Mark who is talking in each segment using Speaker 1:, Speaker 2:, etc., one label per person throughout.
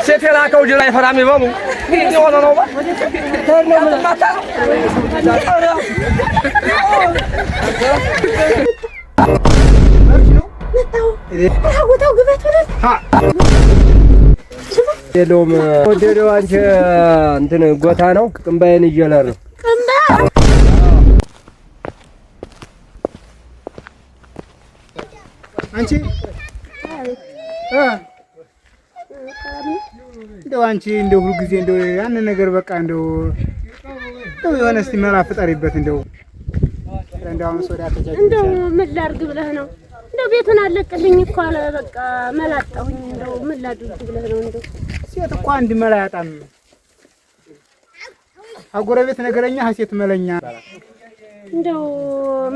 Speaker 1: ሴቴላ ከውጅ ላይ ፈራሚ በሙ የሆነ ነው የለውም ወደደው አንቺ እንትን ጎታ ነው ቅንባዬን ይጀላል ነው ቅንባ
Speaker 2: አንቺ እንደው አንቺ እንደው ሁሉ ጊዜ እንደው ያን ነገር በቃ እንደው የሆነ እስቲ መላ ፍጠሪበት እንደው አሁን ሶዳ ተጃጅ
Speaker 3: እንደው ምን ላድርግ ብለህ ነው እንደው ቤቱን አለቅልኝ እኮ አለ በቃ መላጣሁኝ እንደው ምን ላድርግ ብለህ ነው እንደው
Speaker 2: ሴት እኮ አንድ መላ ያጣም አጎረቤት ነገረኛ ሀሴት መለኛ
Speaker 3: እንደው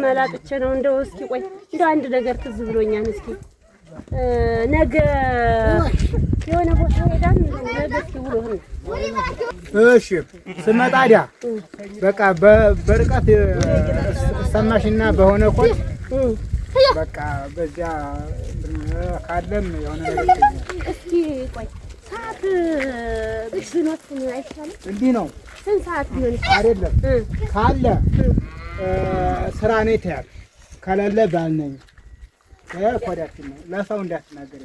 Speaker 3: መላጥቼ ነው እንደው እስኪ ቆይ እንደው አንድ ነገር ትዝ ብሎኛል እስኪ ነገ የሆነ ቦታ ሄዳን ነገ እስኪ ውሎህን
Speaker 2: እሺ ስመጣ ዳ በቃ በርቀት ሰማሽና በሆነ ኮት በቃ በዚያ ካለም የሆነ ነገር
Speaker 3: እስኪ ቆይ ሰዓት ብትኖት አይቻልም
Speaker 2: እንዲህ ነው
Speaker 3: ስንት ሰዓት ቢሆን
Speaker 2: አይደለም ካለ ስራ ነው ይታያል ካላለ ባልነኝ ኮዳችን ነው ለሰው እንዳትናገር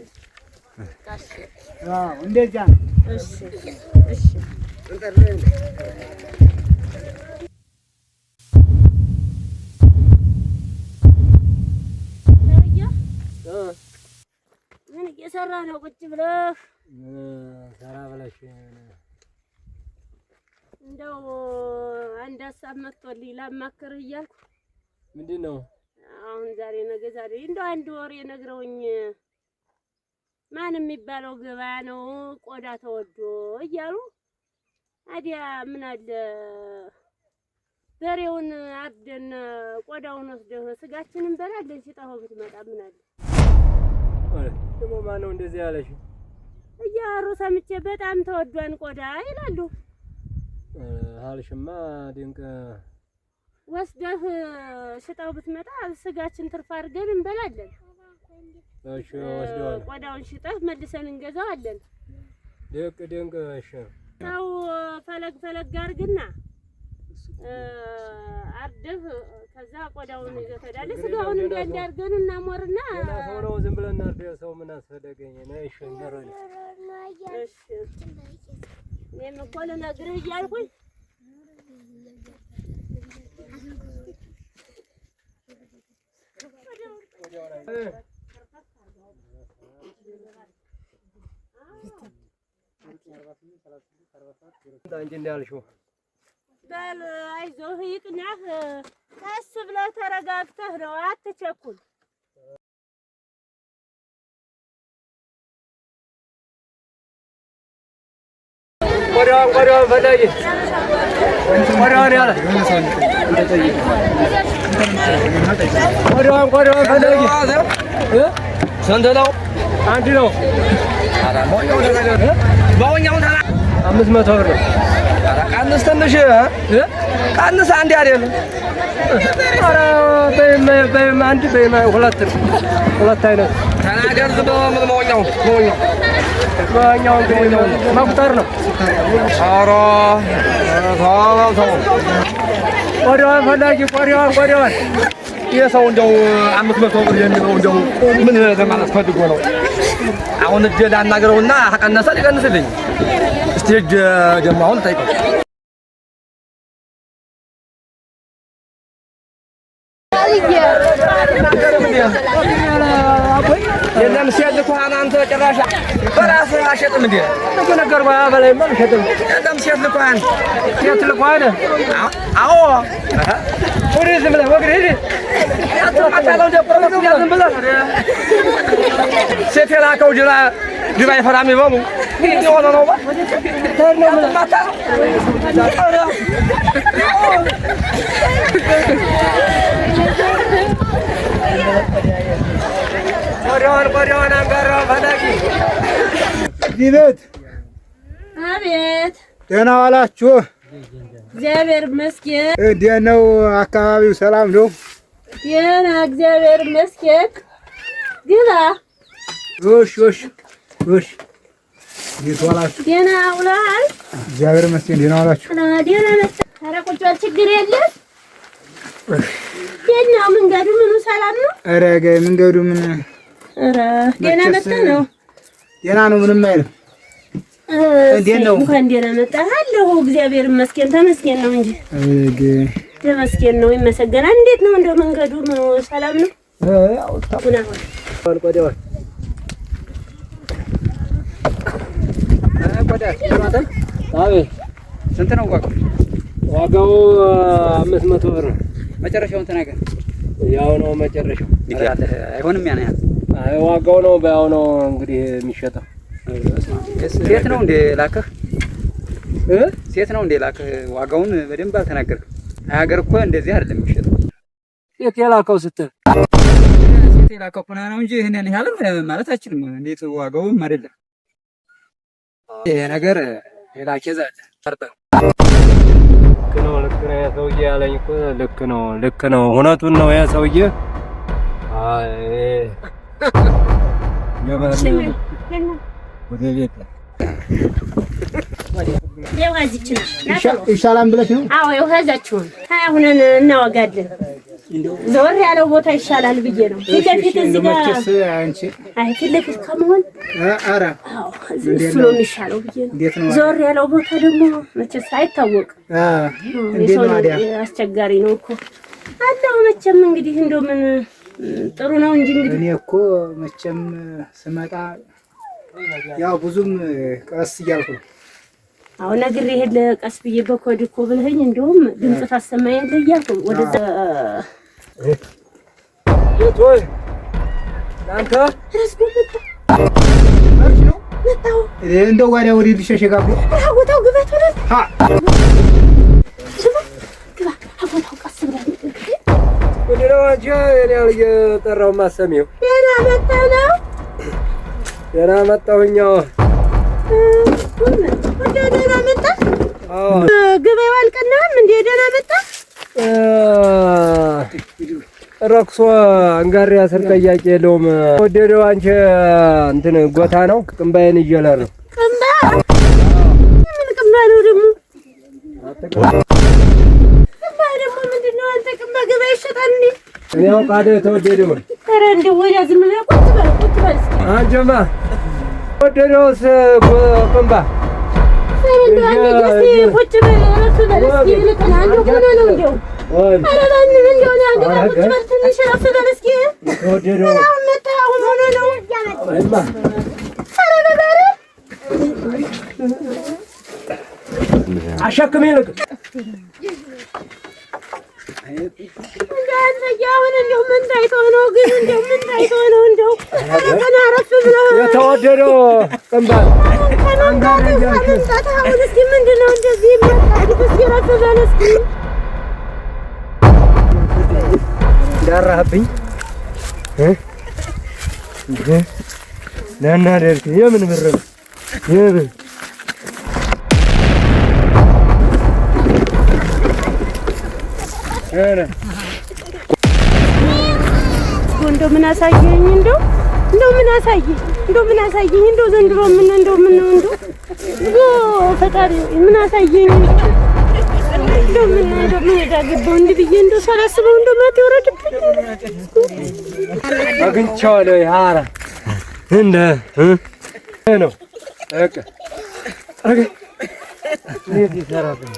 Speaker 2: አዎ እንደዚያ ነው
Speaker 3: እሺ እሺ ምን እየሰራህ ነው ቁጭ ብለህ
Speaker 1: ሰራ ብለሽ
Speaker 3: እንደው አንድ ሀሳብ መጥቶልኝ ላማክርህ እያልኩ
Speaker 1: ምንድን ነው
Speaker 3: አሁን ዛሬ ነገ ዛሬ እንደው አንድ ወሬ ነግረውኝ ማን የሚባለው ገበያ ነው ቆዳ ተወዶ እያሉ አዲያ ምን አለ በሬውን አርደን ቆዳውን ወስደህ ስጋችንን እንበላለን ሲጣው ብትመጣ ምን አለ
Speaker 1: ደግሞ ማን ነው እንደዚህ ያለሽ
Speaker 3: እያሩ ሰምቼ በጣም ተወዷን ቆዳ ይላሉ
Speaker 1: አልሽማ ድንቅ
Speaker 3: ወስደህ ሽጣው ብትመጣ ስጋችን ትርፍ አድርገን እንበላለን
Speaker 1: እሺ ወስደዋል
Speaker 3: ቆዳውን ሽጠህ መልሰን እንገዛዋለን
Speaker 1: ድንቅ እሺ
Speaker 3: ታው ፈለግ አድርግና አርደህ ከዛ ቆዳውን ይዘህ ትሄዳለህ ስጋውን እንዲያርገን እናሞርና
Speaker 1: ሰው ነው ዝም ብለን እናርደው ሰው ምን አስፈለገኝ ነው እሺ እንደረኝ
Speaker 3: እሺ እኔም እኮ ልነግርህ እያልኩኝ
Speaker 1: አንቺ እንዳልሽው
Speaker 3: በል አይዞህ ይቅናህ ቀስ ብለህ ተረጋግተህ ነው አትቸኩል
Speaker 1: ቆዳውን ፈላጊ ቆዳውን ያለ ቆዳውን ፈላጊ ስንት ነው አንድ ነው በወኛው ተራ 500 ብር ቀንስ ትንሽ ቀንስ አንድ አይደለም ኧረ በይም አንድ በይም ሁለት አይነት ተናገር በወኛው እንግዲህ መቁጠር ነው ኧረ ተው ቆዳዋን ፈላጊ ቆዳዋን ይሄ ሰው እንደው 500 ብር የሚለው እንደው ምን ለማለት ፈልጎ ነው አሁን እጄ ላናግረውና ከቀነሰ ሊቀንስልኝ እስቲ እጄ ደግሞ አሁን ጠይቀው የለም ሲያልኩ አንተ ጭራሽ በራስህ አሸጥም እንዴ እኮ ነገር ባበላይ ምን ሸጥም የለም ሲያልኩ አይደል አዎ ወሬ ዝም ብለህ ወግሬ አታለው ጀምሮ ዝም ብለህ ሴቴላ ከውጅ ላይ ድባይ ፈራሚ በሙ የሆነ ነው ቆዳዋን አንጋራው ፈላጊ
Speaker 2: ዲቤት
Speaker 3: አቤት
Speaker 2: ደህና ዋላችሁ
Speaker 3: እግዚአብሔር ይመስገን
Speaker 2: እንዴት ነው አካባቢው ሰላም ነው
Speaker 3: ደህና እግዚአብሔር ይመስገን ግባ
Speaker 2: እሺ እንዴት ዋላችሁ?
Speaker 3: ደህና ውለሃል?
Speaker 2: እግዚአብሔር ይመስገን ደህና ዋላችሁ?
Speaker 3: ደህና መጣህ? ኧረ ቁጭ በል ችግር የለም። ደህና መንገዱ ምኑ ሰላም ነው?
Speaker 2: ኧረ መንገዱ ምን
Speaker 3: ኧረ ደህና መጣህ ነው?
Speaker 2: ደህና ነው ምንም አይልም። እንዴት ነው?
Speaker 3: እንኳን ደህና መጣህ አለሁ። እግዚአብሔር ይመስገን ተመስገን ነው እንጂ ተመስገን ነው ይመሰገናል። እንዴት ነው እንደው መንገዱ ምኑ ሰላም ነው?
Speaker 2: ያው ታውቁና ቆዳው
Speaker 1: ስንት ነው ዋጋው?
Speaker 4: ዋጋው 500 ብር ነው።
Speaker 1: መጨረሻውን ተናገር።
Speaker 4: ያው ነው መጨረሻው።
Speaker 1: አይሆንም ያን ያህል
Speaker 4: አይ ዋጋው ነው በያው ነው እንግዲህ የሚሸጠው።
Speaker 1: ሴት ነው እንደ ላከህ ሴት ነው እንደ ላከህ ዋጋውን በደንብ አልተናገርክም። ሀገር እኮ እንደዚህ አይደለም የሚሸጠው።
Speaker 4: ሴት የላከው ስትል
Speaker 1: ሴት የላከው እኮ ነው እንጂ ይሄን ያህል ማለት አችልም። እንዴት ዋጋውም አይደለም ይሄ ነገር ሌላ ኬዝ አለ። ፈርጠን
Speaker 4: ልክ ነው ያ ሰውዬ ያለኝ እኮ ልክ ነው እውነቱን ነው ያ ሰውዬ። አይ ወደ ቤት
Speaker 2: ይሻላል ብለሽ ነው?
Speaker 3: አዎ የውሃዛችሁን አሁን እናወጋለን። ዘወር ያለው ቦታ ይሻላል ብዬ ነው። ፊት ለፊት እዚህ ጋር አይ ፊት ለፊት ከመሆን
Speaker 2: ኧረ
Speaker 3: እሱ ነው የሚሻለው ብዬ ነው። ዘወር ያለው ቦታ ደግሞ መቼስ አይታወቅም።
Speaker 2: እንዴት ነው ታዲያ?
Speaker 3: አስቸጋሪ ነው እኮ አለው። መቼም እንግዲህ እንደው ምን ጥሩ ነው እንጂ እንግዲህ
Speaker 2: እኔ እኮ መቼም ስመጣ ያው ብዙም ቀስ እያልኩ ነው።
Speaker 3: አሁን ነግሬ ሄድ ለቀስ ብዬ በኮድ እኮ ብለኸኝ እንደውም ድምጽ ታሰማኝ እያልኩ ወደዛ
Speaker 4: ቶይ አንተ
Speaker 3: መጣሁ
Speaker 2: እንደው ወዲያ ወዲህ ልሸሸጋኩ
Speaker 3: አጎታው ግበት ወደ ግባ አጎታው ቀስ ብለህ
Speaker 4: ወዲያው አጀ ያው የጠራው ማሰሚው
Speaker 3: ደህና መጣህ ነው?
Speaker 4: ደህና መጣሁኝ።
Speaker 3: ደህና መጣህ? ገበያው አልቀናህም እንዴ? ደህና መጣህ?
Speaker 4: ረክሶ አንጋሪ አስር ጠያቂ የለውም። ወደደው አንቺ እንትን ጎታ ነው ቅንባዬን ይጀላል ነው።
Speaker 3: ቅንባ ምን ቅንባ ነው ደግሞ? ቅንባ ደግሞ ምንድን ነው? አንተ ቅንባ ገበያ ይሸጣል እንዴ?
Speaker 4: እኔ አውቃለሁ የተወደደው።
Speaker 3: ኧረ እንደው ወዲያ ዝም ብለህ ቁጭ በል እስኪ
Speaker 4: አንጀማ ወደደውስ ቅንባ
Speaker 3: እንደው አንተ እስኪ ቁጭ በል እረፍ በል እስኪ ልቀና እንደው ሆኖ ነው እንደው ኧረ ማንም እንደው አንተ ቁጭ በል ትንሽ እረፍ በል እስኪ
Speaker 4: ተወደደው
Speaker 3: አሁን መጣህ አሁን ሆኖ ነው
Speaker 4: አይማ
Speaker 3: ኧረ በባረ
Speaker 4: አሸክሜ ልቅ
Speaker 3: አሁን እንደው ምን ታይቶህ ነው ግን እንደው ምን ታይቶህ ነው እንደው ቀና አረፍ ብለህ
Speaker 4: የተወደደው ቅንባ
Speaker 3: ከመምጣትህ አሁን እስኪ ምንድን ነው እንደዚህ የሚያጣድፍ? እስኪ እረፍ በል እስኪ
Speaker 4: ዳራህብኝ ናና ደርክ የምን ብር ነው የምን ኧረ
Speaker 3: እንደው ምን አሳየኝ እንደው ምን አሳየኝ እንደው ዘንድሮ ምን እንደው ፈጣሪ ምን አሳየኝ እንደው ምን ዳግበው እንዲህ ብዬ እንደው ሳላስበው እንደው ማት ይወረድብኝ
Speaker 4: አግኝቼዋለሁ። ኧረ እንደ ነው በቃ እንዴት ይሰራብኝ